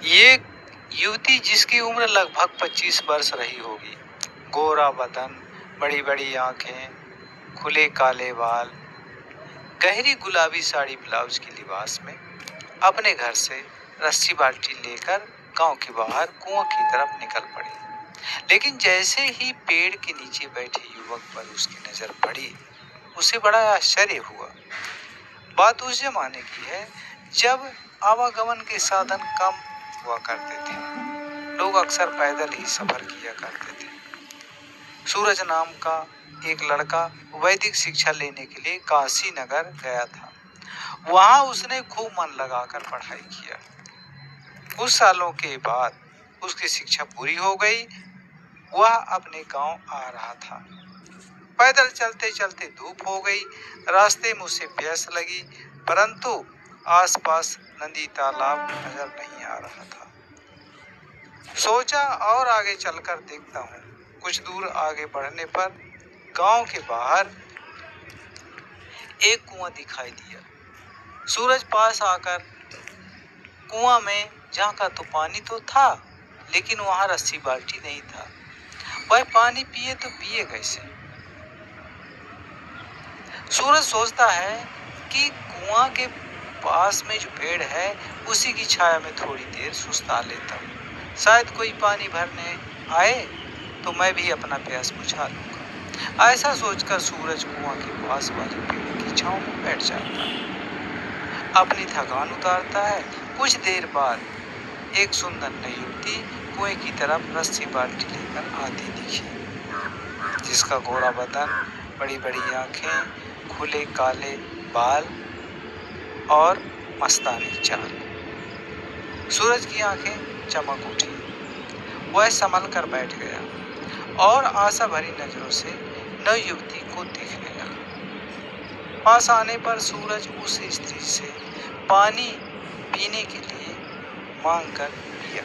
ये युवती जिसकी उम्र लगभग 25 वर्ष रही होगी, गोरा बदन, बड़ी बड़ी आंखें, खुले काले बाल, गहरी गुलाबी साड़ी ब्लाउज की लिबास में अपने घर से रस्सी बाल्टी लेकर गांव के बाहर कुआं की तरफ निकल पड़ी। लेकिन जैसे ही पेड़ के नीचे बैठे युवक पर उसकी नजर पड़ी, उसे बड़ा आश्चर्य हुआ। बात उस जमाने की है जब आवागमन के साधन कम हुआ करते थे। लोग अक्सर पैदल ही सफर किया करते थे। सूरज नाम का एक लड़का वैदिक शिक्षा लेने के लिए काशी नगर गया था। वहां उसने खूब मन लगाकर पढ़ाई किया। कुछ सालों के बाद उसकी शिक्षा पूरी हो गई। वह अपने गांव आ रहा था। पैदल चलते चलते धूप हो गई। रास्ते में उसे प्यास लगी, परंतु आसपास नदी तालाब नजर नहीं आ रहा था। सोचा और आगे चलकर देखता हूँ। कुछ दूर आगे बढ़ने पर गांव के बाहर एक कुआं दिखाई दिया। सूरज पास आकर कुआं में झांका तो पानी तो था, लेकिन वहां रस्सी बाल्टी नहीं था। वह पानी पिए तो पिए कैसे? सूरज सोचता है कि कुआं के पास में जो पेड़ है उसी की छाया में थोड़ी देर सुस्ता लेता हूँ। शायद कोई पानी भरने आए तो मैं भी अपना प्यास बुझा लूंगा। ऐसा सोचकर सूरज कुआं के पास वाले पेड़ की छांव में बैठ जाता है। अपनी थकान उतारता है। कुछ देर बाद एक सुंदर नई युवती कुएं की तरफ रस्सी बाल्टी लेकर आती दिखी, जिसका गोरा बदन, बड़ी बड़ी आंखें, खुले काले बाल और मस्तानी चाल। सूरज की आंखें चमक उठी। वह संभल कर बैठ गया और आशा भरी नजरों से नई युवती को देखने लगा। पास आने पर सूरज उस स्त्री से पानी पीने के लिए मांग कर पिया।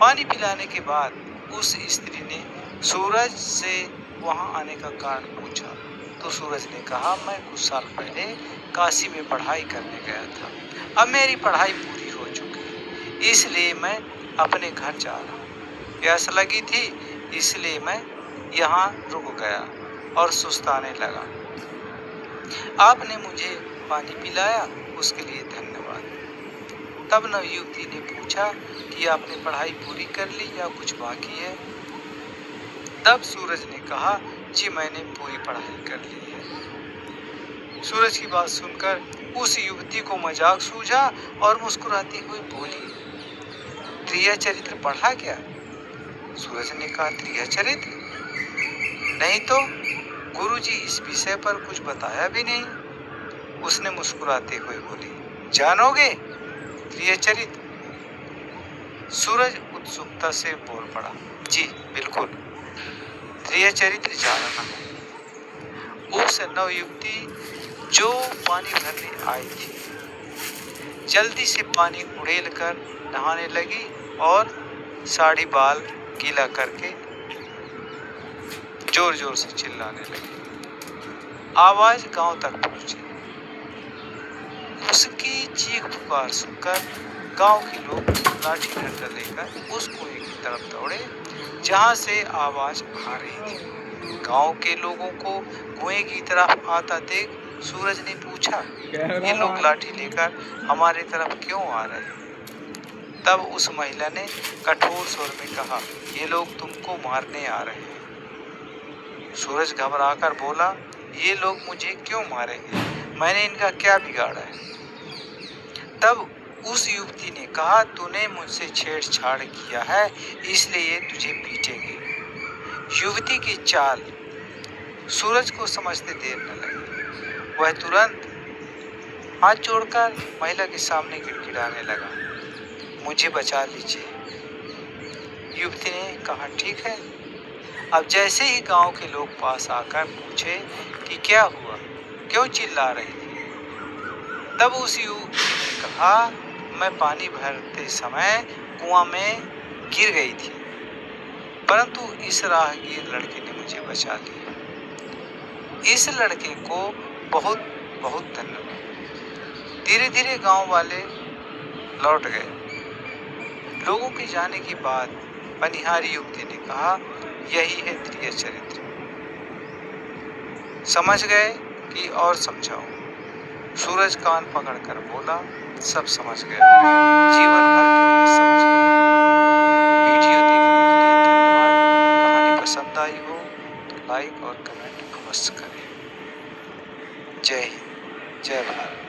पानी पिलाने के बाद उस स्त्री ने सूरज से वहां आने का कारण पूछा, तो सूरज ने कहा, मैं कुछ साल पहले काशी में पढ़ाई करने गया था। अब मेरी पढ़ाई पूरी हो चुकी है, इसलिए मैं अपने घर जा रहा हूँ। प्यास लगी थी, इसलिए मैं यहाँ रुक गया और सुस्ताने लगा। आपने मुझे पानी पिलाया, उसके लिए धन्यवाद। तब नवयुवती ने पूछा कि आपने पढ़ाई पूरी कर ली या कुछ बाकी है? तब सूरज ने कहा, जी मैंने पूरी पढ़ाई कर ली है। सूरज की बात सुनकर उस युवती को मजाक सूझा और मुस्कुराती हुई बोली, त्रिया चरित्र पढ़ा क्या? सूरज ने कहा, त्रिया चरित्र? नहीं तो गुरुजी इस विषय पर कुछ बताया भी नहीं। उसने मुस्कुराते हुए बोली, जानोगे त्रिया चरित्र? सूरज उत्सुकता से बोल पड़ा, जी बिल्कुल, त्रिया चरित्र जानना है। उस नवयुवती जो पानी भरने आई थी जल्दी से पानी उड़ेल कर नहाने लगी और साड़ी बाल गीला करके जोर जोर से चिल्लाने लगी। आवाज गांव तक पहुंची। उसकी चीख पुकार सुनकर गांव के लोग लाठी डंडा लेकर उस कुएं की तरफ दौड़े जहां से आवाज आ रही थी। गांव के लोगों को कुएं की तरफ आता देख सूरज ने पूछा, ये लोग लाठी लेकर हमारे तरफ क्यों आ रहे हैं? तब उस महिला ने कठोर स्वर में कहा, ये लोग तुमको मारने आ रहे हैं। सूरज घबराकर बोला, ये लोग मुझे क्यों मारेंगे? मैंने इनका क्या बिगाड़ा है? तब उस युवती ने कहा, तूने मुझसे छेड़छाड़ किया है, इसलिए तुझे पीटेंगे। युवती की चाल सूरज को समझते देर न लगी। वह तुरंत हाथ जोड़कर महिला के सामने गिड़गिड़ाने लगा, मुझे बचा लीजिए। युवती ने कहा, ठीक है। अब जैसे ही गांव के लोग पास आकर पूछे कि क्या हुआ, क्यों चिल्ला रही थी, तब उस युवती ने कहा, मैं पानी भरते समय कुआं में गिर गई थी, परंतु इस राहगीर लड़के ने मुझे बचा लिया। इस लड़के को बहुत बहुत धन्यवाद। धीरे धीरे गांव वाले लौट गए। लोगों के जाने के बाद बनिहारी युवती ने कहा, यही है प्रिय चरित्र। समझ गए कि और समझाओ? सूरज कान पकड़कर बोला, सब समझ गया, जीवन भर के लिए समझ गया। वीडियो देखने के लिए धन्यवाद। कहानी पसंद आई हो तो लाइक और कमेंट अवश्य करें। जय हिंद, जय भारत।